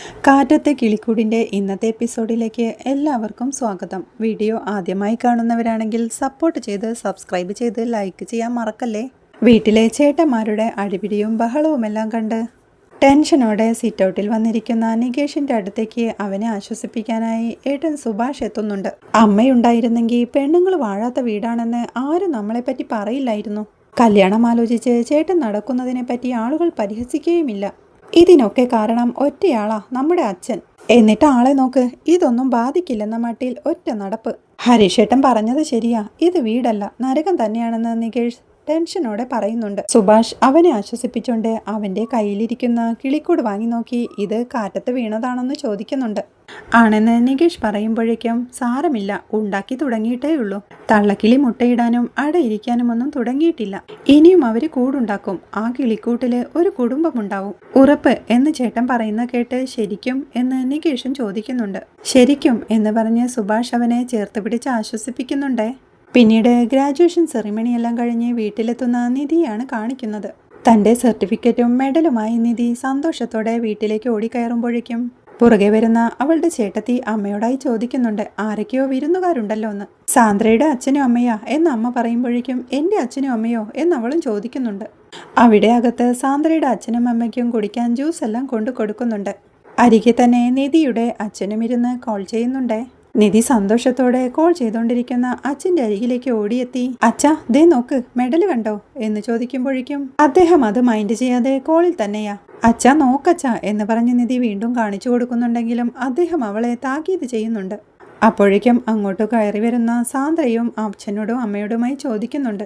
കാറ്റത്തെ കിളിക്കൂടിൻ്റെ ഇന്നത്തെ എപ്പിസോഡിലേക്ക് എല്ലാവർക്കും സ്വാഗതം. വീഡിയോ ആദ്യമായി കാണുന്നവരാണെങ്കിൽ സപ്പോർട്ട് ചെയ്ത് സബ്സ്ക്രൈബ് ചെയ്ത് ലൈക്ക് ചെയ്യാൻ മറക്കല്ലേ. വീട്ടിലെ ചേട്ടന്മാരുടെ അടിപിടിയും ബഹളവുമെല്ലാം കണ്ട് ടെൻഷനോടെ സിറ്റൗട്ടിൽ വന്നിരിക്കുന്ന നികേഷിൻ്റെ അടുത്തേക്ക് അവനെ ആശ്വസിപ്പിക്കാനായി ഏട്ടൻ സുഭാഷ് എത്തുന്നുണ്ട്. അമ്മയുണ്ടായിരുന്നെങ്കിൽ പെണ്ണുങ്ങൾ വാഴാത്ത വീടാണെന്ന് ആരും നമ്മളെപ്പറ്റി പറയില്ലായിരുന്നു. കല്യാണം ആലോചിച്ച് ചേട്ടൻ നടക്കുന്നതിനെപ്പറ്റി ആളുകൾ പരിഹസിക്കുകയുമില്ല. ഇതിനൊക്കെ കാരണം ഒറ്റയാളാ, നമ്മുടെ അച്ഛൻ. എന്നിട്ട് ആളെ നോക്ക്, ഇതൊന്നും ബാധിക്കില്ലെന്ന മട്ടിൽ ഒറ്റ നടപ്പ്. ഹരീഷേട്ടൻ പറഞ്ഞത് ശരിയാ, ഇത് വീടല്ല നരകം തന്നെയാണെന്ന് നികേഷ് ടെൻഷനോടെ പറയുന്നുണ്ട്. സുഭാഷ് അവനെ ആശ്വസിപ്പിച്ചുകൊണ്ട് അവന്റെ കയ്യിലിരിക്കുന്ന കിളിക്കൂട് വാങ്ങി നോക്കി ഇത് കാറ്റത്ത് വീണതാണെന്ന് ചോദിക്കുന്നുണ്ട്. ആണെന്ന് നികേഷ് പറയുമ്പോഴേക്കും സാരമില്ല, ഉണ്ടാക്കി തുടങ്ങിയിട്ടേ ഉള്ളൂ. തള്ളക്കിളി മുട്ടയിടാനും അടയിരിക്കാനും ഒന്നും തുടങ്ങിയിട്ടില്ല. ഇനിയും അവര് കൂടുണ്ടാക്കും. ആ കിളിക്കൂട്ടില് ഒരു കുടുംബമുണ്ടാവും, ഉറപ്പ് എന്ന് ചേട്ടൻ പറയുന്ന കേട്ട് ശരിക്കും എന്ന് നികേഷും ചോദിക്കുന്നുണ്ട്. ശരിക്കും എന്ന് പറഞ്ഞ് സുഭാഷ് അവനെ ചേർത്ത് പിടിച്ച് ആശ്വസിപ്പിക്കുന്നുണ്ടേ. പിന്നീട് ഗ്രാജുവേഷൻ സെറിമണിയെല്ലാം കഴിഞ്ഞ് വീട്ടിലെത്തുന്ന നിധിയാണ് കാണിക്കുന്നത്. തൻ്റെ സർട്ടിഫിക്കറ്റും മെഡലുമായി നിധി സന്തോഷത്തോടെ വീട്ടിലേക്ക് ഓടിക്കയറുമ്പോഴേക്കും പുറകെ വരുന്ന അവളുടെ ചേട്ടത്തി അമ്മയോടായി ചോദിക്കുന്നുണ്ട്, ആരൊക്കെയോ വിരുന്നുകാരുണ്ടല്ലോ എന്ന്. സാന്ദ്രയുടെ അച്ഛനും അമ്മയാ എന്ന് അമ്മ പറയുമ്പോഴേക്കും എൻ്റെ അച്ഛനും അമ്മയോ എന്നവളും ചോദിക്കുന്നുണ്ട്. അവിടെ അകത്ത് സാന്ദ്രയുടെ അച്ഛനും അമ്മയ്ക്കും കുടിക്കാൻ ജ്യൂസ് എല്ലാം കൊണ്ടു കൊടുക്കുന്നുണ്ട്. അരികെ തന്നെ നിധിയുടെ അച്ഛനും ഇരുന്ന് കോൾ ചെയ്യുന്നുണ്ടേ. നിധി സന്തോഷത്തോടെ കോൾ ചെയ്തുകൊണ്ടിരിക്കുന്ന അച്ഛൻ്റെ അരികിലേക്ക് ഓടിയെത്തി, അച്ഛാ ദേ നോക്ക്, മെഡൽ കണ്ടോ എന്ന് ചോദിക്കുമ്പോഴേക്കും അദ്ദേഹം അത് മൈൻഡ് ചെയ്യാതെ കോളിൽ തന്നെയാ. അച്ഛാ നോക്കച്ചാ എന്ന് പറഞ്ഞ് നിധി വീണ്ടും കാണിച്ചു കൊടുക്കുന്നുണ്ടെങ്കിലും അദ്ദേഹം അവളെ താക്കീത് ചെയ്യുന്നുണ്ട്. അപ്പോഴേക്കും അങ്ങോട്ട് കയറി വരുന്ന സാന്ദ്രയും അച്ഛനോടും അമ്മയോടുമായി ചോദിക്കുന്നുണ്ട്,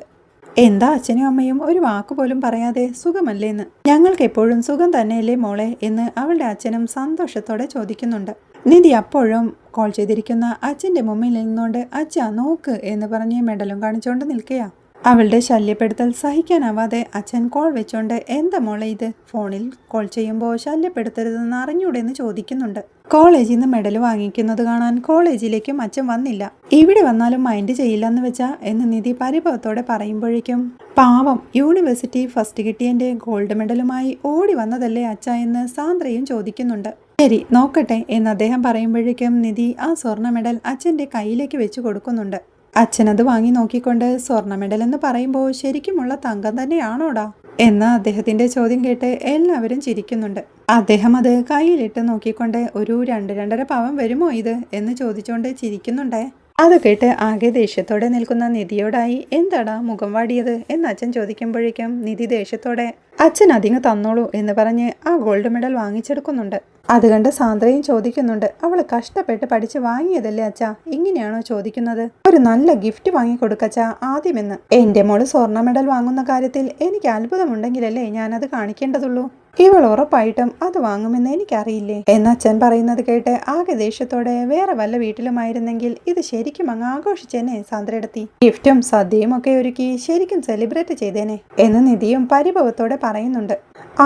എന്താ അച്ഛനും അമ്മയും ഒരു വാക്കുപോലും പറയാതെ സുഖമല്ലേന്ന്. ഞങ്ങൾക്ക് എപ്പോഴും സുഖം തന്നെയല്ലേ മോളെ എന്ന് അവളുടെ അച്ഛനും സന്തോഷത്തോടെ ചോദിക്കുന്നുണ്ട്. നിധി അപ്പോഴും കോൾ ചെയ്തിരിക്കുന്ന അച്ഛൻ്റെ മുമ്പിൽ നിന്നുകൊണ്ട് അച്ഛാ നോക്ക് എന്ന് പറഞ്ഞ് മെഡലും കാണിച്ചുകൊണ്ട് നിൽക്കുകയാ. അവളുടെ ശല്യപ്പെടുത്തൽ സഹിക്കാനാവാതെ അച്ഛൻ കോൾ വെച്ചോണ്ട്, എന്താ മോളെ ഇത്, ഫോണിൽ കോൾ ചെയ്യുമ്പോൾ ശല്യപ്പെടുത്തരുതെന്ന് അറിഞ്ഞൂടെന്ന് ചോദിക്കുന്നുണ്ട്. കോളേജിൽ നിന്ന് മെഡൽ വാങ്ങിക്കുന്നത് കാണാൻ കോളേജിലേക്കും അച്ഛൻ വന്നില്ല, ഇവിടെ വന്നാലും മൈൻഡ് ചെയ്യില്ലെന്ന് വെച്ചാ എന്ന് നിധി പരിഭവത്തോടെ പറയുമ്പോഴേക്കും, പാവം യൂണിവേഴ്സിറ്റി ഫസ്റ്റ് കിട്ടിയതിൻ്റെ ഗോൾഡ് മെഡലുമായി ഓടി വന്നതല്ലേ അച്ഛാ എന്ന് സാന്ദ്രയും ചോദിക്കുന്നുണ്ട്. ശരി നോക്കട്ടെ എന്ന് അദ്ദേഹം പറയുമ്പോഴേക്കും നിധി ആ സ്വർണ്ണ മെഡൽ അച്ഛൻ്റെ കയ്യിലേക്ക് വെച്ച് കൊടുക്കുന്നുണ്ട്. അച്ഛനത് വാങ്ങി നോക്കിക്കൊണ്ട്, സ്വർണ്ണ മെഡൽ എന്ന് പറയുമ്പോൾ ശരിക്കുമുള്ള തങ്കം തന്നെയാണോടാ എന്ന അദ്ദേഹത്തിന്റെ ചോദ്യം കേട്ട് എല്ലാവരും ചിരിക്കുന്നുണ്ട്. അദ്ദേഹം അത് കയ്യിലിട്ട് നോക്കിക്കൊണ്ട്, ഒരു 2-2.5 പവൻ വരുമോ ഇത് എന്ന് ചോദിച്ചുകൊണ്ട് ചിരിക്കുന്നുണ്ടേ. അത് കേട്ട് ആകെ ദേഷ്യത്തോടെ നിൽക്കുന്ന നിധിയോടായി, എന്താടാ മുഖം വാടിയത് എന്ന് അച്ഛൻ ചോദിക്കുമ്പോഴേക്കും നിധി ദേഷ്യത്തോടെ, അച്ഛൻ അധികം തന്നോളൂ എന്ന് പറഞ്ഞ് ആ ഗോൾഡ് മെഡൽ വാങ്ങിച്ചെടുക്കുന്നുണ്ട്. അത് കണ്ട് സാന്ദ്രയും ചോദിക്കുന്നുണ്ട്, അവള് കഷ്ടപ്പെട്ട് പഠിച്ച് വാങ്ങിയതല്ലേ അച്ഛാ, ഇങ്ങനെയാണോ ചോദിക്കുന്നത്? ഒരു നല്ല ഗിഫ്റ്റ് വാങ്ങിക്കൊടുക്കച്ചാ ആദ്യമെന്ന്. എൻ്റെ മോള് സ്വർണ്ണ മെഡൽ വാങ്ങുന്ന കാര്യത്തിൽ എനിക്ക് അത്ഭുതമുണ്ടെങ്കിലല്ലേ ഞാനത് കാണിക്കേണ്ടതുള്ളൂ. ഇവൾ ഉറപ്പായിട്ടും അത് വാങ്ങുമെന്ന് എനിക്കറിയില്ലേ എന്ന് അച്ഛൻ പറയുന്നത് കേട്ട് ആകെ ദേഷ്യത്തോടെ, വേറെ വല്ല വീട്ടിലുമായിരുന്നെങ്കിൽ ഇത് ശരിക്കും അങ്ങ് ആഘോഷിച്ചേനെ സാന്ദ്രയെടുത്തി. ഗിഫ്റ്റും സദ്യയും ഒക്കെ ഒരുക്കി ശരിക്കും സെലിബ്രേറ്റ് ചെയ്തേനെ എന്ന് നിധിയും പരിഭവത്തോടെ പറയുന്നുണ്ട്.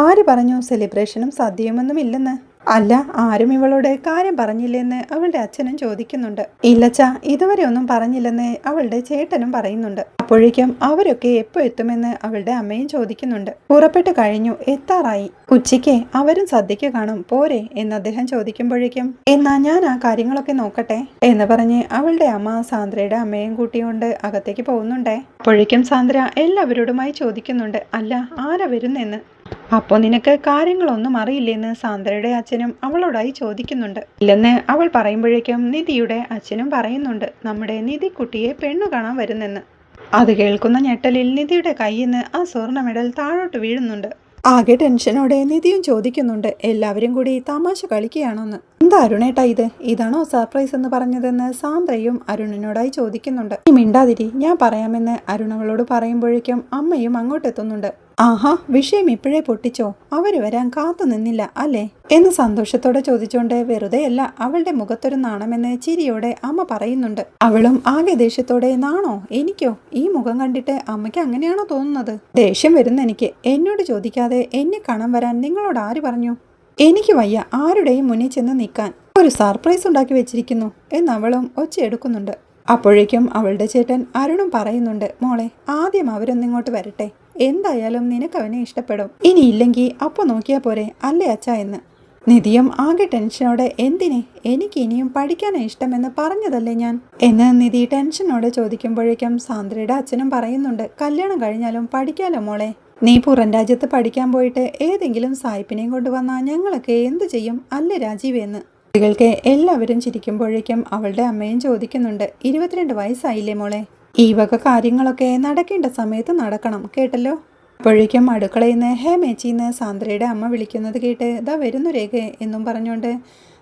ആര് പറഞ്ഞു സെലിബ്രേഷനും സദ്യയുമൊന്നും ഇല്ലെന്ന്? അല്ല, ആരും ഇവളോട് കാര്യം പറഞ്ഞില്ലെന്ന് അവളുടെ അച്ഛനും ചോദിക്കുന്നുണ്ട്. ഇല്ലച്ചാ, ഇതുവരെ ഒന്നും പറഞ്ഞില്ലെന്ന് അവളുടെ ചേട്ടനും പറയുന്നുണ്ട്. അപ്പോഴേക്കും അവരൊക്കെ എപ്പോ എത്തുമെന്ന് അവളുടെ അമ്മയും ചോദിക്കുന്നുണ്ട്. പുറപ്പെട്ടു കഴിഞ്ഞു, എത്താറായി. ഉച്ചയ്ക്ക് അവരും സദ്യക്ക് കാണും, പോരെ എന്ന് അദ്ദേഹം ചോദിക്കുമ്പോഴേക്കും, എന്നാ ഞാൻ ആ കാര്യങ്ങളൊക്കെ നോക്കട്ടെ എന്ന് പറഞ്ഞ് അവളുടെ അമ്മ സാന്ദ്രയുടെ അമ്മയും കൂട്ടിക്കൊണ്ട് അകത്തേക്ക് പോകുന്നുണ്ടേ. അപ്പോഴേക്കും സാന്ദ്ര എല്ലാവരോടുമായി ചോദിക്കുന്നുണ്ട്, അല്ല ആരാ വരുന്നെന്ന്. അപ്പോൾ നിനക്ക് കാര്യങ്ങളൊന്നും അറിയില്ലെന്ന് സാന്ദ്രയുടെ അച്ഛനും അവളോടായി ചോദിക്കുന്നുണ്ട്. ഇല്ലെന്ന് അവൾ പറയുമ്പോഴേക്കും നിധിയുടെ അച്ഛനും പറയുന്നുണ്ട്, നമ്മുടെ നിധിക്കുട്ടിയെ പെണ്ണു കാണാൻ വരുന്നെന്ന്. അത് കേൾക്കുന്ന ഞെട്ടലിൽ നിധിയുടെ കയ്യിൽ നിന്ന് ആ സ്വർണ്ണ മെഡൽ താഴോട്ട് വീഴുന്നുണ്ട്. ആകെ ടെൻഷനോടെ നിധിയും ചോദിക്കുന്നുണ്ട്, എല്ലാവരും കൂടി തമാശ കളിക്കുകയാണോന്ന്. എന്താ അരുണേട്ടാ ഇത്, ഇതാണോ സർപ്രൈസ് എന്ന് പറഞ്ഞതെന്ന് സാന്ദ്രയും അരുണിനോടായി ചോദിക്കുന്നുണ്ട്. നീ മിണ്ടാതിരി, ഞാൻ പറയാമെന്ന് അരുണവളോട് പറയുമ്പോഴേക്കും അമ്മയും അങ്ങോട്ടെത്തുന്നുണ്ട്. ആഹാ, വിഷയം ഇപ്പോഴേ പൊട്ടിച്ചോ, അവര് വരാൻ കാത്തു നിന്നില്ല അല്ലേ എന്ന് സന്തോഷത്തോടെ ചോദിച്ചുകൊണ്ട്, വെറുതെയല്ല അവളുടെ മുഖത്തൊരു നാണമെന്ന് ചിരിയോടെ അമ്മ പറയുന്നുണ്ട്. അവളും ആകെ ദേഷ്യത്തോടെ, നാണോ എനിക്കോ, ഈ മുഖം കണ്ടിട്ട് അമ്മയ്ക്ക് അങ്ങനെയാണോ തോന്നുന്നത്? ദേഷ്യം വരുന്ന എനിക്ക്, എന്നോട് ചോദിക്കാതെ എന്നെ കാണാൻ വരാൻ നിങ്ങളോട് ആര് പറഞ്ഞു? എനിക്ക് വയ്യ ആരുടെയും മുന്നിൽ ചെന്ന് നിൽക്കാൻ, ഒരു സർപ്രൈസ് ഉണ്ടാക്കി വെച്ചിരിക്കുന്നു എന്നവളും ഒച്ചയെടുക്കുന്നുണ്ട്. അപ്പോഴേക്കും അവളുടെ ചേട്ടൻ അരുണും പറയുന്നുണ്ട്, മോളെ ആദ്യം അവരൊന്നിങ്ങോട്ട് വരട്ടെ, എന്തായാലും നിനക്കവനെ ഇഷ്ടപ്പെടും, ഇനിയില്ലെങ്കിൽ അപ്പോൾ നോക്കിയാൽ പോരെ അല്ലേ അച്ഛാ എന്ന്. നിധിയും ആകെ ടെൻഷനോടെ എന്തിനെ, എനിക്ക് ഇനിയും പഠിക്കാനാ ഇഷ്ടമെന്ന് പറഞ്ഞതല്ലേ ഞാൻ എന്ന് നിധി ടെൻഷനോടെ ചോദിക്കുമ്പോഴേക്കും സാന്ദ്രയുടെ അച്ഛനും പറയുന്നുണ്ട്, കല്യാണം കഴിഞ്ഞാലും പഠിക്കാലോ മോളെ. നീ പുറം രാജ്യത്ത് പഠിക്കാൻ പോയിട്ട് ഏതെങ്കിലും സായിപ്പിനെയും കൊണ്ടുവന്നാൽ ഞങ്ങളൊക്കെ എന്തു ചെയ്യും അല്ലേ രാജീവ് എന്ന് കുട്ടികൾക്ക് എല്ലാവരും ചിരിക്കുമ്പോഴേക്കും അവളുടെ അമ്മയും ചോദിക്കുന്നുണ്ട്, 22 വയസ്സായില്ലേ മോളെ, ഈ വക കാര്യങ്ങളൊക്കെ നടക്കേണ്ട സമയത്ത് നടക്കണം കേട്ടല്ലോ. അപ്പോഴേക്കും അടുക്കളയിൽ നിന്ന് ഹേമേച്ചിന്ന് സാന്ദ്രയുടെ അമ്മ വിളിക്കുന്നത് കേട്ട് ദാ വരുന്നു രേഖ എന്നും പറഞ്ഞുകൊണ്ട്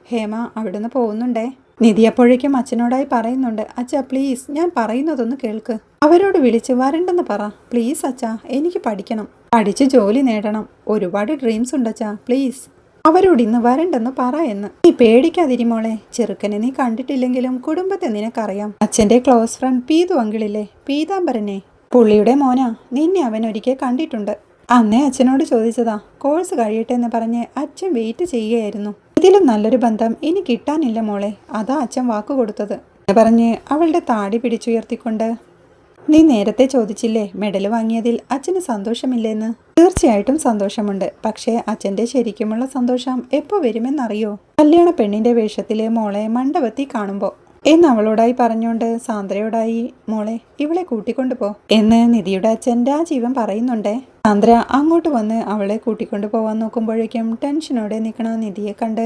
ഹേമ അവിടുന്ന് പോകുന്നുണ്ടേ. നിധി അപ്പോഴേക്കും അച്ഛനോടായി പറയുന്നുണ്ട്, അച്ഛാ പ്ലീസ് ഞാൻ പറയുന്നതൊന്ന് കേൾക്ക്, അവരോട് വിളിച്ച് വരണ്ടെന്ന് പറ പ്ലീസ് അച്ഛാ, എനിക്ക് പഠിക്കണം, പഠിച്ച് ജോലി നേടണം, ഒരുപാട് ഡ്രീംസ് ഉണ്ടച്ചാ പ്ലീസ്, അവരോട് ഇന്ന് വരണ്ടെന്ന് പറ എന്ന്. നീ പേടിക്കാതിരി മോളെ, ചെറുക്കനെ നീ കണ്ടിട്ടില്ലെങ്കിലും കുടുംബത്തെ നിനക്കറിയാം, അച്ഛൻ്റെ ക്ലോസ് ഫ്രണ്ട് പീതു അങ്കിളില്ലേ, പീതാംബരനെ, പുള്ളിയുടെ മോനാ, നിന്നെ അവൻ ഒരിക്കൽ കണ്ടിട്ടുണ്ട്. അന്നേ അച്ഛനോട് ചോദിച്ചതാ, കോഴ്സ് കഴിയട്ടെ എന്ന് പറഞ്ഞ് അച്ഛൻ വെയിറ്റ് ചെയ്യുകയായിരുന്നു, ഇതിലും നല്ലൊരു ബന്ധം ഇനി കിട്ടാനില്ല മോളെ, അതാ അച്ഛൻ വാക്ക് കൊടുത്തത് എന്ന് പറഞ്ഞ് അവളുടെ താടി പിടിച്ചുയർത്തിക്കൊണ്ട്, നീ നേരത്തെ ചോദിച്ചില്ലേ മെഡൽ വാങ്ങിയതിൽ അച്ഛന് സന്തോഷമില്ലെന്ന്. തീർച്ചയായിട്ടും സന്തോഷമുണ്ട്, പക്ഷേ അച്ഛൻ്റെ ശരിക്കുമുള്ള സന്തോഷം എപ്പോൾ വരുമെന്നറിയോ, കല്യാണ പെണ്ണിൻ്റെ വേഷത്തിലെ മോളെ മണ്ഡപത്തിൽ കാണുമ്പോൾ എന്ന് അവളോടായി പറഞ്ഞുകൊണ്ട് സാന്ദ്രയോടായി, മോളെ ഇവളെ കൂട്ടിക്കൊണ്ടു പോ എന്ന് നിധിയുടെ അച്ഛൻ രാജീവൻ പറയുന്നുണ്ടേ. സാന്ദ്ര അങ്ങോട്ട് വന്ന് അവളെ കൂട്ടിക്കൊണ്ടു പോവാൻ നോക്കുമ്പോഴേക്കും ടെൻഷനോടെ നിൽക്കണ നിധിയെ കണ്ട്,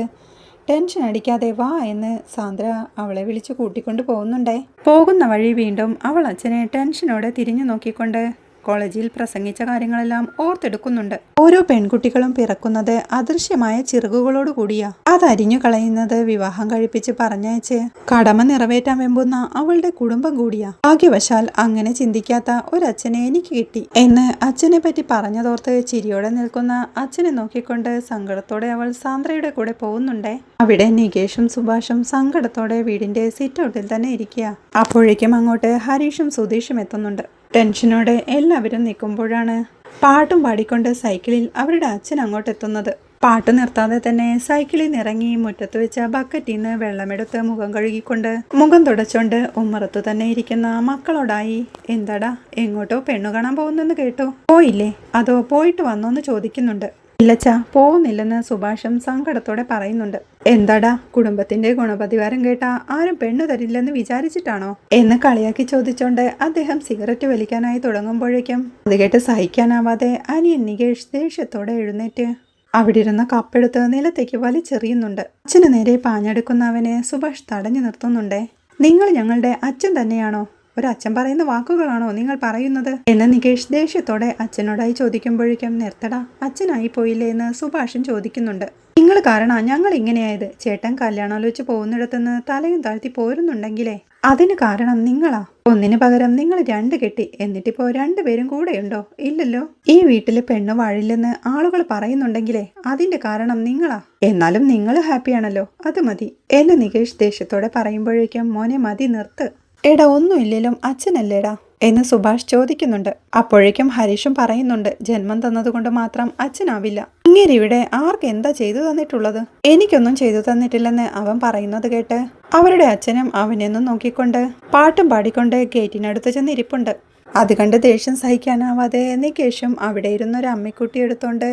ടെൻഷൻ അടിക്കാതെ വാ എന്ന് സാന്ദ്ര അവളെ വിളിച്ച് കൂട്ടിക്കൊണ്ടു പോകുന്നുണ്ടേ. പോകുന്ന വഴി വീണ്ടും അവൾ അച്ഛനെ ടെൻഷനോടെ തിരിഞ്ഞു നോക്കിക്കൊണ്ട് കോളേജിൽ പ്രസംഗിച്ച കാര്യങ്ങളെല്ലാം ഓർത്തെടുക്കുന്നുണ്ട്. ഓരോ പെൺകുട്ടികളും പിറക്കുന്നത് അദൃശ്യമായ ചിറകുകളോട് കൂടിയാ, അതരിഞ്ഞു കളയുന്നത് വിവാഹം കഴിപ്പിച്ച് പറഞ്ഞയച്ച് കടമ നിറവേറ്റാൻ വെമ്പുന്ന അവളുടെ കുടുംബം കൂടിയാ. ഭാഗ്യവശാൽ അങ്ങനെ ചിന്തിക്കാത്ത ഒരച്ഛനെ എനിക്ക് കിട്ടി എന്ന് അച്ഛനെ പറ്റി പറഞ്ഞതോർത്ത് ചിരിയോടെ നിൽക്കുന്ന അച്ഛനെ നോക്കിക്കൊണ്ട് സങ്കടത്തോടെ അവൾ സാന്ദ്രയുടെ കൂടെ പോകുന്നുണ്ടേ. അവിടെ നികേഷും സുഭാഷും സങ്കടത്തോടെ വീടിന്റെ സിറ്റ് ഔട്ടിൽ തന്നെ ഇരിക്കുക. അപ്പോഴേക്കും അങ്ങോട്ട് ഹരീഷും സുധീഷും എത്തുന്നുണ്ട്. ടെൻഷനോടെ എല്ലാവരും നിൽക്കുമ്പോഴാണ് പാട്ടും പാടിക്കൊണ്ട് സൈക്കിളിൽ അവരുടെ അച്ഛൻ അങ്ങോട്ടെത്തുന്നത്. പാട്ട് നിർത്താതെ തന്നെ സൈക്കിളിൽ നിറങ്ങി മുറ്റത്ത് വെച്ച ബക്കറ്റിൽ നിന്ന് വെള്ളമെടുത്ത് മുഖം കഴുകിക്കൊണ്ട് മുഖം തുടച്ചോണ്ട് ഉമ്മറത്തു തന്നെ ഇരിക്കുന്ന മക്കളോടായി, എന്താടാ എങ്ങോട്ടോ പെണ്ണു കാണാൻ പോകുന്നെന്ന് കേട്ടോ, പോയില്ലേ അതോ പോയിട്ട് വന്നോന്ന് ചോദിക്കുന്നുണ്ട്. ഇല്ലച്ചാ പോകുന്നില്ലെന്ന് സുഭാഷും സങ്കടത്തോടെ പറയുന്നുണ്ട്. എന്താടാ കുടുംബത്തിന്റെ ഗുണപതിവാരം കേട്ടാ ആരും പെണ്ണു തരില്ലെന്ന് വിചാരിച്ചിട്ടാണോ എന്ന് കളിയാക്കി ചോദിച്ചോണ്ട് അദ്ദേഹം സിഗരറ്റ് വലിക്കാനായി തുടങ്ങുമ്പോഴേക്കും അത് കേട്ട് സഹിക്കാനാവാതെ അനിയൻ നികേഷ് ദേഷ്യത്തോടെ എഴുന്നേറ്റ് അവിടെ ഇരുന്ന കപ്പെടുത്ത് നിലത്തേക്ക് വലിച്ചെറിയുന്നുണ്ട്. അച്ഛന് നേരെ പാഞ്ഞെടുക്കുന്നവനെ സുഭാഷ് തടഞ്ഞു നിർത്തുന്നുണ്ടേ. നിങ്ങൾ ഞങ്ങളുടെ അച്ഛൻ തന്നെയാണോ, ഒരച്ഛൻ പറയുന്ന വാക്കുകളാണോ നിങ്ങൾ പറയുന്നത് എന്ന് നികേഷ് ദേഷ്യത്തോടെ അച്ഛനോടായി ചോദിക്കുമ്പോഴേക്കും, നിർത്തടാ അച്ഛനായി പോയില്ലേ എന്ന് സുഭാഷൻ ചോദിക്കുന്നുണ്ട്. നിങ്ങൾ കാരണം ഞങ്ങൾ ഇങ്ങനെയായത്, ചേട്ടൻ കല്യാണാലോചിച്ച് പോകുന്നിടത്തുനിന്ന് തലയും താഴ്ത്തി പോരുന്നുണ്ടെങ്കിലേ അതിന് കാരണം നിങ്ങളാ. ഒന്നിന് പകരം നിങ്ങൾ 2 കെട്ടി, എന്നിട്ടിപ്പോ 2 പേരും കൂടെയുണ്ടോ, ഇല്ലല്ലോ. ഈ വീട്ടില് പെണ്ണു വാഴില്ലെന്ന് ആളുകൾ പറയുന്നുണ്ടെങ്കിലേ അതിന്റെ കാരണം നിങ്ങളാ. എന്നാലും നിങ്ങൾ ഹാപ്പിയാണല്ലോ, അത് മതി എന്ന് നികേഷ് ദേഷ്യത്തോടെ പറയുമ്പോഴേക്കും, മോനെ മതി നിർത്ത്, എടാ ഒന്നുമില്ലേലും അച്ഛനല്ലേടാ എന്ന് സുഭാഷ് ചോദിക്കുന്നുണ്ട്. അപ്പോഴേക്കും ഹരീഷും പറയുന്നുണ്ട്, ജന്മം തന്നതുകൊണ്ട് മാത്രം അച്ഛനാവില്ല, ഇങ്ങനെ ഇവിടെ ആർക്ക് എന്താ ചെയ്തു തന്നിട്ടുള്ളത്, എനിക്കൊന്നും ചെയ്തു തന്നിട്ടില്ലെന്ന് അവൻ പറയുന്നത് കേട്ട് അവരുടെ അച്ഛനും അവനെന്നും നോക്കിക്കൊണ്ട് പാട്ടും പാടിക്കൊണ്ട് ഗേറ്റിനടുത്ത് ചെന്നിരിപ്പുണ്ട്. അത് കണ്ട് ദേഷ്യം സഹിക്കാനാവാതെ നികേഷും അവിടെ ഇരുന്നൊരു അമ്മിക്കുട്ടി എടുത്തോണ്ട്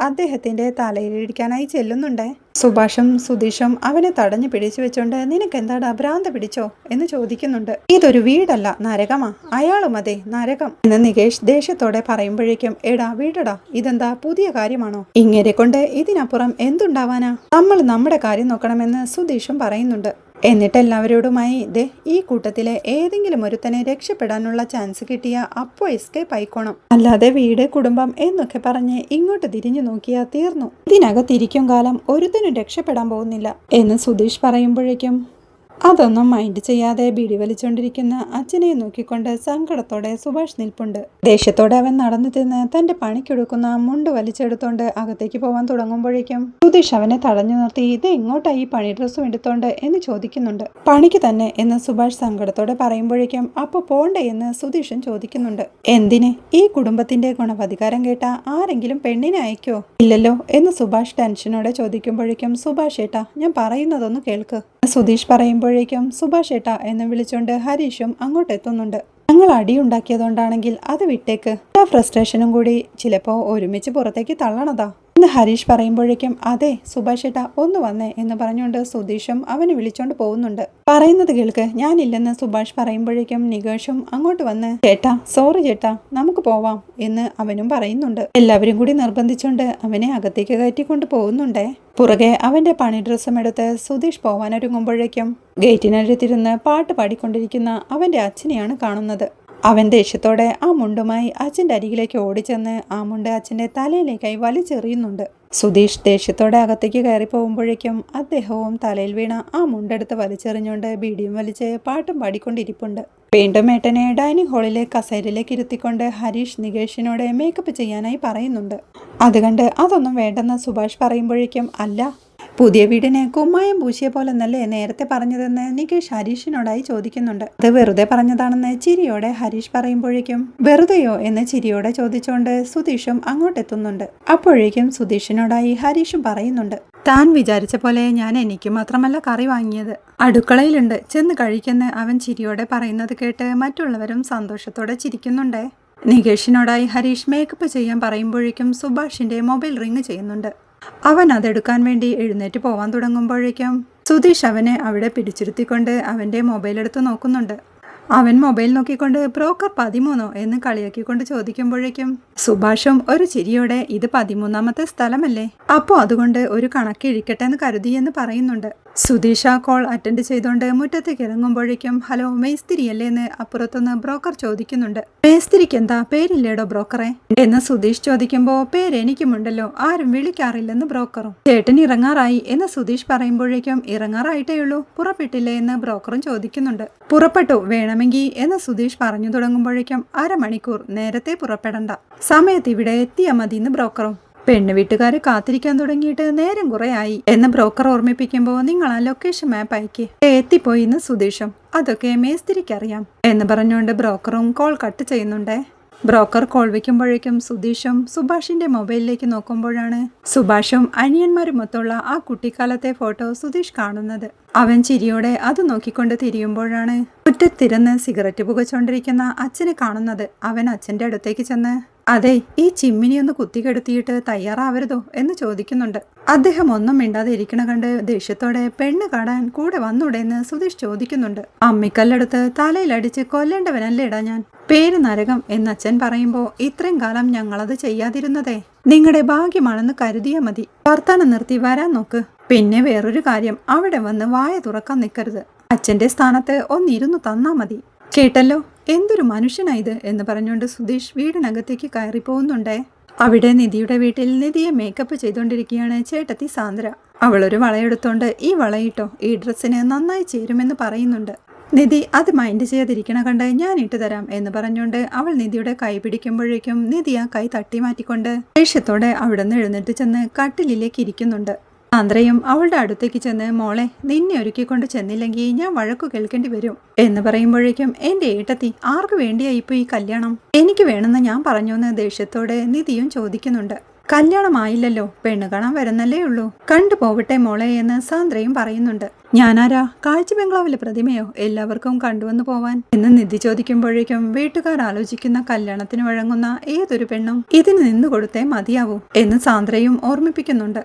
അദ്ദേഹത്തിന്റെ തലയിലിരിക്കാനായി ചെല്ലുന്നുണ്ട്. സുഭാഷും സുധീഷും അവനെ തടഞ്ഞു പിടിച്ചു വെച്ചോണ്ട്, നിനക്കെന്താടാ ഭ്രാന്ത് പിടിച്ചോ എന്ന് ചോദിക്കുന്നുണ്ട്. ഇതൊരു വീടല്ല നരകമാ, അയാളും അതെ നരകം എന്ന് നികേഷ് ദേഷ്യത്തോടെ പറയുമ്പോഴേക്കും, എടാ വീടടാ, ഇതെന്താ പുതിയ കാര്യമാണോ, ഇങ്ങനെ കൊണ്ട് ഇതിനപ്പുറം എന്തുണ്ടാവാനാ, നമ്മൾ നമ്മുടെ കാര്യം നോക്കണമെന്ന് സുധീഷും പറയുന്നുണ്ട്. എന്നിട്ട് എല്ലാവരോടുമായി, ദേ ഈ കൂട്ടത്തിലെ ഏതെങ്കിലും ഒരുത്തനെ രക്ഷപ്പെടാനുള്ള ചാൻസ് കിട്ടിയ അപ്പോൾ എസ്കേപ്പ് ആയിക്കോണം, അല്ലാതെ വീട് കുടുംബം എന്നൊക്കെ പറഞ്ഞ് ഇങ്ങോട്ട് തിരിഞ്ഞു നോക്കിയാ തീർന്നു, ഇതിനകത്തിരിക്കും കാലം ഒരുത്തനും രക്ഷപ്പെടാൻ പോകുന്നില്ല എന്ന് സുധീഷ് പറയുമ്പോഴേക്കും അതൊന്നും മൈൻഡ് ചെയ്യാതെ ബീഡി വലിച്ചുകൊണ്ടിരിക്കുന്ന അച്ഛനെ നോക്കിക്കൊണ്ട് സങ്കടത്തോടെ സുഭാഷ് നിൽപ്പുണ്ട്. ദേഷ്യത്തോടെ അവൻ നടന്നു തിന്ന് തന്റെ പണിക്കൊടുക്കുന്ന മുണ്ട് വലിച്ചെടുത്തോണ്ട് അകത്തേക്ക് പോവാൻ തുടങ്ങുമ്പോഴേക്കും സുധീഷ് അവനെ തടഞ്ഞു നിർത്തി, ഇത് എങ്ങോട്ടായി പണി ഡ്രസ്സും എടുത്തോണ്ട് എന്ന് ചോദിക്കുന്നുണ്ട്. പണിക്ക് തന്നെ എന്ന് സുഭാഷ് സങ്കടത്തോടെ പറയുമ്പോഴേക്കും, അപ്പൊ പോണ്ടേ എന്ന് സുധീഷും ചോദിക്കുന്നുണ്ട്. എന്തിന്, ഈ കുടുംബത്തിന്റെ ഗുണപധികാരം കേട്ട ആരെങ്കിലും പെണ്ണിനെ അയക്കോ, ഇല്ലല്ലോ എന്ന് സുഭാഷ് ടെൻഷനോടെ ചോദിക്കുമ്പോഴേക്കും, സുഭാഷ് ഏട്ടാ ഞാൻ പറയുന്നതൊന്ന് കേൾക്ക് സുധീഷ് പറയുമ്പോഴേക്കും, സുഭാഷ് ഏട്ടാ എന്ന് വിളിച്ചോണ്ട് ഹരീഷും അങ്ങോട്ടെത്തുന്നുണ്ട്. ഞങ്ങൾ അടിയുണ്ടാക്കിയതുകൊണ്ടാണെങ്കിൽ അത് വിട്ടേക്ക്, ആ ഫ്രസ്ട്രേഷനും കൂടി ചിലപ്പോ ഒരുമിച്ച് പുറത്തേക്ക് തള്ളണതാ എന്ന് ഹരീഷ് പറയുമ്പോഴേക്കും അതെ സുഭാഷ് ചേട്ടാ ഒന്ന് വന്നേ എന്ന് പറഞ്ഞുകൊണ്ട് സുധീഷും അവനെ വിളിച്ചോണ്ട് പോകുന്നുണ്ട്. പറയുന്നത് കേൾക്ക്, ഞാനില്ലെന്ന് സുഭാഷ് പറയുമ്പോഴേക്കും നികേഷും അങ്ങോട്ട് വന്ന് ചേട്ടാ സോറി ചേട്ടാ നമുക്ക് പോവാം എന്ന് അവനും പറയുന്നുണ്ട്. എല്ലാവരും കൂടി നിർബന്ധിച്ചുകൊണ്ട് അവനെ അകത്തേക്ക് കയറ്റിക്കൊണ്ട് പോകുന്നുണ്ടേ. പുറകെ അവന്റെ പണി ഡ്രസ്സും എടുത്ത് സുധീഷ് പോവാനൊരുങ്ങുമ്പോഴേക്കും ഗേറ്റിനടുത്തിരുന്ന് പാട്ട് പാടിക്കൊണ്ടിരിക്കുന്ന അവന്റെ അച്ഛനെയാണ് കാണുന്നത്. അവൻ ദേഷ്യത്തോടെ ആ മുണ്ടുമായി അച്ഛൻ്റെ അരികിലേക്ക് ഓടിച്ചെന്ന് ആ മുണ്ട് അച്ഛൻ്റെ തലയിലേക്കായി വലിച്ചെറിയുന്നുണ്ട്. സുധീഷ് ദേഷ്യത്തോടെ അകത്തേക്ക് കയറി പോകുമ്പോഴേക്കും അദ്ദേഹവും തലയിൽ വീണ ആ മുണ്ടെടുത്ത് വലിച്ചെറിഞ്ഞുകൊണ്ട് ബീഡിയും വലിച്ച് പാട്ടും പാടിക്കൊണ്ടിരിപ്പുണ്ട്. വീണ്ടും ഏട്ടനെ ഡൈനിങ് ഹാളിലെ കസേരയിലേക്ക് ഇരുത്തിക്കൊണ്ട് ഹരീഷ് നികേഷിനോട് മേക്കപ്പ് ചെയ്യാനായി പറയുന്നുണ്ട്. അതുകണ്ട് അതൊന്നും വേണ്ടെന്ന് സുഭാഷ് പറയുമ്പോഴേക്കും അല്ല പുതിയ വീടിനെ കുമ്മായം പൂശിയ പോലെന്നല്ലേ നേരത്തെ പറഞ്ഞതെന്ന് നികേഷ് ഹരീഷിനോടായി ചോദിക്കുന്നുണ്ട്. അത് വെറുതെ പറഞ്ഞതാണെന്ന് ചിരിയോടെ ഹരീഷ് പറയുമ്പോഴേക്കും വെറുതെയോ എന്ന് ചിരിയോടെ ചോദിച്ചുകൊണ്ട് സുധീഷും അങ്ങോട്ടെത്തുന്നുണ്ട്. അപ്പോഴേക്കും സുധീഷിനോടായി ഹരീഷും പറയുന്നുണ്ട് താൻ വിചാരിച്ച പോലെ ഞാൻ എനിക്ക് മാത്രമല്ല കറി വാങ്ങിയത്, അടുക്കളയിലുണ്ട് ചെന്ന് കഴിക്കുന്ന അവൻ ചിരിയോടെ പറയുന്നത് കേട്ട് മറ്റുള്ളവരും സന്തോഷത്തോടെ ചിരിക്കുന്നുണ്ടേ. നികേഷിനോടായി ഹരീഷ് മേക്കപ്പ് ചെയ്യാൻ പറയുമ്പോഴേക്കും സുഭാഷിന്റെ മൊബൈൽ റിങ് ചെയ്യുന്നുണ്ട്. അവൻ അതെടുക്കാൻ വേണ്ടി എഴുന്നേറ്റ് പോവാൻ തുടങ്ങുമ്പോഴേക്കും സുധീഷ് അവനെ അവിടെ പിടിച്ചിരുത്തിക്കൊണ്ട് അവൻ്റെ മൊബൈൽ എടുത്ത് നോക്കുന്നുണ്ട്. അവൻ മൊബൈൽ നോക്കിക്കൊണ്ട് ബ്രോക്കർ 13 എന്ന് കളിയാക്കിക്കൊണ്ട് ചോദിക്കുമ്പോഴേക്കും സുഭാഷും ഒരു ചിരിയോടെ ഇത് 13ാമത്തെ സ്ഥലമല്ലേ, അപ്പോൾ അതുകൊണ്ട് ഒരു കണക്ക് ഇഴിക്കട്ടെ എന്ന് കരുതിയെന്ന് പറയുന്നുണ്ട്. സുധീഷ് ആ കോൾ അറ്റൻഡ് ചെയ്തുകൊണ്ട് മുറ്റത്തേക്ക് ഇറങ്ങുമ്പോഴേക്കും ഹലോ മേസ്തിരിയല്ലേ എന്ന് അപ്പുറത്തുനിന്ന് ബ്രോക്കർ ചോദിക്കുന്നുണ്ട്. മേസ്തിരിക്ക് എന്താ പേരില്ലേടോ ബ്രോക്കറെ എന്ന് സുധീഷ് ചോദിക്കുമ്പോൾ പേരെനിക്കുമുണ്ടല്ലോ, ആരും വിളിക്കാറില്ലെന്ന് ബ്രോക്കറും. ചേട്ടൻ ഇറങ്ങാറായി എന്ന് സുധീഷ് പറയുമ്പോഴേക്കും ഇറങ്ങാറായിട്ടേ ഉള്ളൂ, പുറപ്പെട്ടില്ലേ എന്ന് ബ്രോക്കറും ചോദിക്കുന്നുണ്ട്. പുറപ്പെട്ടു വേണമെങ്കിൽ എന്ന് സുധീഷ് പറഞ്ഞു തുടങ്ങുമ്പോഴേക്കും അരമണിക്കൂർ നേരത്തെ പുറപ്പെടണ്ട, സമയത്ത് ഇവിടെ എത്തിയാൽ മതി എന്ന് ബ്രോക്കറും. പെണ്ണ് വീട്ടുകാരെ കാത്തിരിക്കാൻ തുടങ്ങിയിട്ട് നേരം കുറെ ആയി എന്ന് ബ്രോക്കർ ഓർമ്മിപ്പിക്കുമ്പോൾ നിങ്ങൾ ആ ലൊക്കേഷൻ മാപ്പ് അയക്കി എത്തിപ്പോയി എന്ന് സുധീഷും. അതൊക്കെ മേസ്തിരിക്കറിയാം എന്ന് പറഞ്ഞുകൊണ്ട് ബ്രോക്കറും കോൾ കട്ട് ചെയ്യുന്നുണ്ടേ. ബ്രോക്കർ കോൾ വയ്ക്കുമ്പോഴേക്കും സുധീഷും സുഭാഷിന്റെ മൊബൈലിലേക്ക് നോക്കുമ്പോഴാണ് സുഭാഷും അനിയന്മാരുമൊത്തുള്ള ആ കുട്ടിക്കാലത്തെ ഫോട്ടോ സുധീഷ് കാണുന്നത്. അവൻ ചിരിയോടെ അത് നോക്കിക്കൊണ്ട് തിരിയുമ്പോഴാണ് മുറ്റത്തിരുന്ന് സിഗരറ്റ് പുകച്ചോണ്ടിരിക്കുന്ന അച്ഛനെ കാണുന്നത്. അവൻ അച്ഛൻ്റെ അടുത്തേക്ക് ചെന്ന് അതെ ഈ ചിമ്മിനി ഒന്ന് കുത്തിക്കെടുത്തിയിട്ട് തയ്യാറാവരുതോ എന്ന് ചോദിക്കുന്നുണ്ട്. അദ്ദേഹം ഒന്നും മിണ്ടാതെ ഇരിക്കണ കണ്ട് ദേഷ്യത്തോടെ പെണ്ണ് കാണാൻ കൂടെ വന്നൂടെ എന്ന് സുധീഷ് ചോദിക്കുന്നുണ്ട്. അമ്മിക്കല്ലെടുത്ത് തലയിലടിച്ച് കൊല്ലേണ്ടവനല്ലേടാ ഞാൻ, പേര് നരകം എന്ന് അച്ഛൻ പറയുമ്പോൾ ഇത്രയും കാലം ഞങ്ങളത് ചെയ്യാതിരുന്നതേ നിങ്ങളുടെ ഭാഗ്യമാണെന്ന് കരുതിയാൽ മതി. വർത്താനം നിർത്തി വരാൻ നോക്ക്. പിന്നെ വേറൊരു കാര്യം, അവിടെ വന്ന് വായ തുറക്കാൻ നിൽക്കരുത്. അച്ഛൻ്റെ സ്ഥാനത്ത് ഒന്നിരുന്നു തന്നാ മതി, കേട്ടല്ലോ. എന്തൊരു മനുഷ്യനായത് എന്ന് പറഞ്ഞുകൊണ്ട് സുധീഷ് വീടിനകത്തേക്ക് കയറി പോകുന്നുണ്ടേ. അവിടെ നിധിയുടെ വീട്ടിൽ നിധിയെ മേക്കപ്പ് ചെയ്തുകൊണ്ടിരിക്കുകയാണ് ചേട്ടത്തി സാന്ദ്ര. അവളൊരു വളയെടുത്തോണ്ട് ഈ വളയിട്ടോ, ഈ ഡ്രസ്സിന് നന്നായി ചേരുമെന്ന് പറയുന്നുണ്ട്. നിധി അത് മൈൻഡ് ചെയ്യാതിരിക്കണ കണ്ട് ഞാൻ ഇട്ട് തരാം എന്ന് പറഞ്ഞുകൊണ്ട് അവൾ നിധിയുടെ കൈ പിടിക്കുമ്പോഴേക്കും നിധി ആ കൈ തട്ടി മാറ്റിക്കൊണ്ട് ദേഷ്യത്തോടെ അവിടെ നിന്ന് എഴുന്നേറ്റ് ചെന്ന് കട്ടിലിലേക്ക് ഇരിക്കുന്നുണ്ട്. സാന്ദ്രയും അവളുടെ അടുത്തേക്ക് ചെന്ന് മോളെ നിന്നെ ഒരുക്കിക്കൊണ്ട് ചെന്നില്ലെങ്കിൽ ഞാൻ വഴക്കു കേൾക്കേണ്ടി വരും എന്ന് പറയുമ്പോഴേക്കും എന്റെ ഏട്ടത്തി ആർക്ക് വേണ്ടിയാ ഇപ്പൊ ഈ കല്യാണം, എനിക്ക് വേണമെന്ന് ഞാൻ പറഞ്ഞോന്ന് ദേഷ്യത്തോടെ നിധിയും ചോദിക്കുന്നുണ്ട്. കല്യാണമായില്ലല്ലോ, പെണ്ണ് കാണാൻ വരുന്നല്ലേ ഉള്ളൂ, കണ്ടുപോവട്ടെ മോളെ എന്ന് സാന്ദ്രയും പറയുന്നുണ്ട്. ഞാനാരാ, കാഴ്ച ബംഗ്ലാവിലെ പ്രതിമയോ എല്ലാവർക്കും കണ്ടുവന്നു പോവാൻ എന്ന് നിധി ചോദിക്കുമ്പോഴേക്കും വീട്ടുകാർ ആലോചിക്കുന്ന കല്യാണത്തിന് വഴങ്ങുന്ന ഏതൊരു പെണ്ണും ഇതിന് നിന്നു കൊടുത്തേ മതിയാവൂ എന്ന് സാന്ദ്രയും ഓർമ്മിപ്പിക്കുന്നുണ്ട്.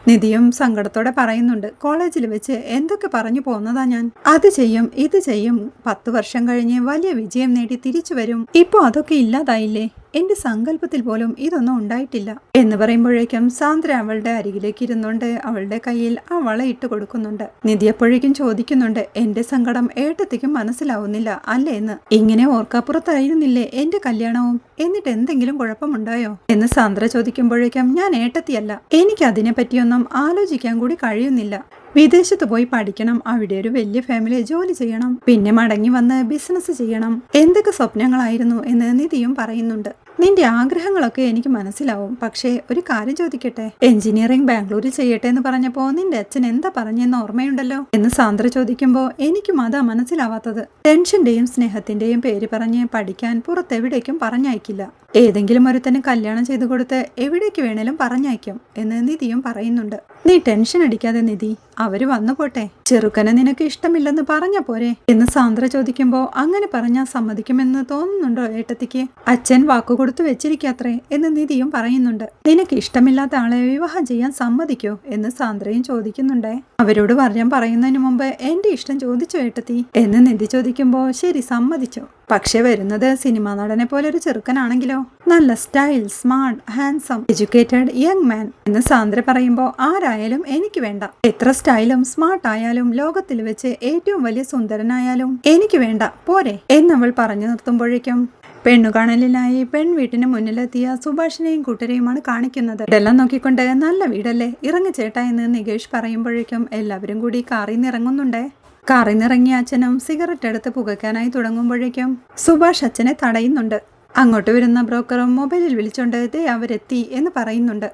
നിധിയും സങ്കടത്തോടെ പറയുന്നുണ്ട് കോളേജിൽ വെച്ച് എന്തൊക്കെ പറഞ്ഞു പോന്നതാ ഞാൻ, അത് ചെയ്യും ഇത് ചെയ്യും, 10 വർഷം കഴിഞ്ഞ് വലിയ വിജയം നേടി തിരിച്ചു വരും, ഇപ്പൊ അതൊക്കെ ഇല്ലാതായില്ലേ, എന്റെ സങ്കല്പത്തിൽ പോലും ഇതൊന്നും ഉണ്ടായിട്ടില്ല എന്ന് പറയുമ്പോഴേക്കും സാന്ദ്ര അവളുടെ അരികിലേക്ക് ഇരുന്നുകൊണ്ട് അവളുടെ കയ്യിൽ ആ വള ഇട്ട് കൊടുക്കുന്നുണ്ട്. നിധി അപ്പോഴേക്കും ചോദിക്കുന്നുണ്ട് എന്റെ സങ്കടം ഏട്ടത്തിക്കും മനസ്സിലാവുന്നില്ല അല്ലേ എന്ന്. ഇങ്ങനെ ഓർക്കാപ്പുറത്തായിരുന്നില്ലേ എന്റെ കല്യാണവും, എന്നിട്ട് എന്തെങ്കിലും കുഴപ്പമുണ്ടായോ എന്ന് സാന്ദ്ര ചോദിക്കുമ്പോഴേക്കും ഞാൻ ഏട്ടത്തിയല്ല, എനിക്ക് അതിനെ പറ്റിയൊന്നും ആലോചിക്കാൻ കൂടി കഴിയുന്നില്ല, വിദേശത്ത് പോയി പഠിക്കണം, അവിടെ ഒരു വലിയ ഫാമിലി ജോലി ചെയ്യണം, പിന്നെ മടങ്ങി വന്ന് ബിസിനസ് ചെയ്യണം, എന്തൊക്കെ സ്വപ്നങ്ങളായിരുന്നു എന്ന് നിധിയും പറയുന്നുണ്ട്. നിന്റെ ആഗ്രഹങ്ങളൊക്കെ എനിക്ക് മനസ്സിലാവും, പക്ഷേ ഒരു കാര്യം ചോദിക്കട്ടെ, എഞ്ചിനീയറിംഗ് ബാംഗ്ലൂരിൽ ചെയ്യട്ടെ എന്ന് പറഞ്ഞപ്പോ നിന്റെ അച്ഛൻ എന്താ പറഞ്ഞെന്ന് ഓർമ്മയുണ്ടല്ലോ എന്ന് സാന്ദ്ര ചോദിക്കുമ്പോൾ എനിക്കും അതാ മനസ്സിലാവാത്തത്. ടെൻഷന്റെയും സ്നേഹത്തിന്റെയും പേര് പറഞ്ഞ് പഠിക്കാൻ പുറത്തെവിടേക്കും പറഞ്ഞയക്കില്ല, ഏതെങ്കിലും ഒരുത്തന് കല്യാണം ചെയ്തു കൊടുത്ത് എവിടേക്ക് വേണേലും പറഞ്ഞയക്കും എന്ന് നിധിയും പറയുന്നുണ്ട്. നീ ടെൻഷൻ അടിക്കാതെ നിധി, അവര് വന്നു പോട്ടെ, ചെറുക്കനെ നിനക്ക് ഇഷ്ടമില്ലെന്ന് പറഞ്ഞ പോരെ എന്ന് സാന്ദ്ര ചോദിക്കുമ്പോൾ അങ്ങനെ പറഞ്ഞാൽ സമ്മതിക്കുമെന്ന് തോന്നുന്നുണ്ടോ ഏട്ടത്തിക്ക്? അച്ഛൻ വാക്കുകൊടുത്തു കൊടുത്തു വെച്ചിരിക്കാത്രേ എന്ന് നിധിയും പറയുന്നുണ്ട്. നിനക്ക് ഇഷ്ടമില്ലാത്ത ആളെ വിവാഹം ചെയ്യാൻ സമ്മതിക്കോ എന്ന് സാന്ദ്രയും ചോദിക്കുന്നുണ്ടേ. അവരോട് വരാൻ പറയുന്നതിന് മുമ്പ് എന്റെ ഇഷ്ടം ചോദിച്ചു ഏട്ടത്തി എന്ന് നിധി ചോദിക്കുമ്പോൾ ശരി സമ്മതിച്ചു. പക്ഷെ വരുന്നത് സിനിമാ നടനെ പോലെ ഒരു ചെറുക്കനാണെങ്കിലോ, നല്ല style, smart, handsome, educated young man എന്ന് സാന്ദ്ര പറയുമ്പോൾ ആരായാലും എനിക്ക് വേണ്ട. എത്ര സ്റ്റൈലും സ്മാർട്ട് ആയാലും ലോകത്തിൽ വെച്ച് ഏറ്റവും വലിയ സുന്ദരനായാലും എനിക്ക് വേണ്ട, പോരെ എന്നവൾ പറഞ്ഞു നിർത്തുമ്പോഴേക്കും പെണ്ണുകാണലിനായി പെൺവീട്ടിന് മുന്നിലെത്തിയ സുഭാഷിനെയും കൂട്ടരെയുമാണ് കാണിക്കുന്നത്. ഇതെല്ലാം നോക്കിക്കൊണ്ട് നല്ല വീടല്ലേ, ഇറങ്ങി ചേട്ടാ എന്ന് നികേഷ് പറയുമ്പോഴേക്കും എല്ലാവരും കൂടി കാറിൽ നിന്ന് ഇറങ്ങുന്നുണ്ടേ. കാറിൽ നിന്നിറങ്ങിയ അച്ഛനും സിഗരറ്റ് എടുത്ത് പുകയ്ക്കാനായി തുടങ്ങുമ്പോഴേക്കും സുഭാഷ് അച്ഛനെ തടയുന്നുണ്ട്. അങ്ങോട്ട് വരുന്ന ബ്രോക്കറും മൊബൈലിൽ വിളിച്ചോണ്ട് ദേ അവരെത്തി എന്ന് പറയുന്നുണ്ട്.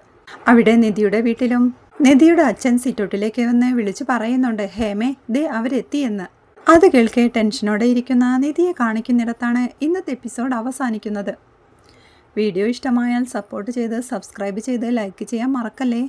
അവിടെ നിധിയുടെ വീട്ടിലും നിധിയുടെ അച്ഛൻ സിറ്റൗട്ടിലേക്ക് വന്ന് വിളിച്ചു പറയുന്നുണ്ട്, ഹേമേ ദേ അവരെത്തി എന്ന്. അത് കേൾക്കെ ടെൻഷനോടെ ഇരിക്കുന്ന നിധിയെ കാണിക്കുന്നിടത്താണ് ഇന്നത്തെ എപ്പിസോഡ് അവസാനിക്കുന്നത്. വീഡിയോ ഇഷ്ടമായാൽ സപ്പോർട്ട് ചെയ്ത് സബ്സ്ക്രൈബ് ചെയ്ത് ലൈക്ക് ചെയ്യാൻ മറക്കല്ലേ.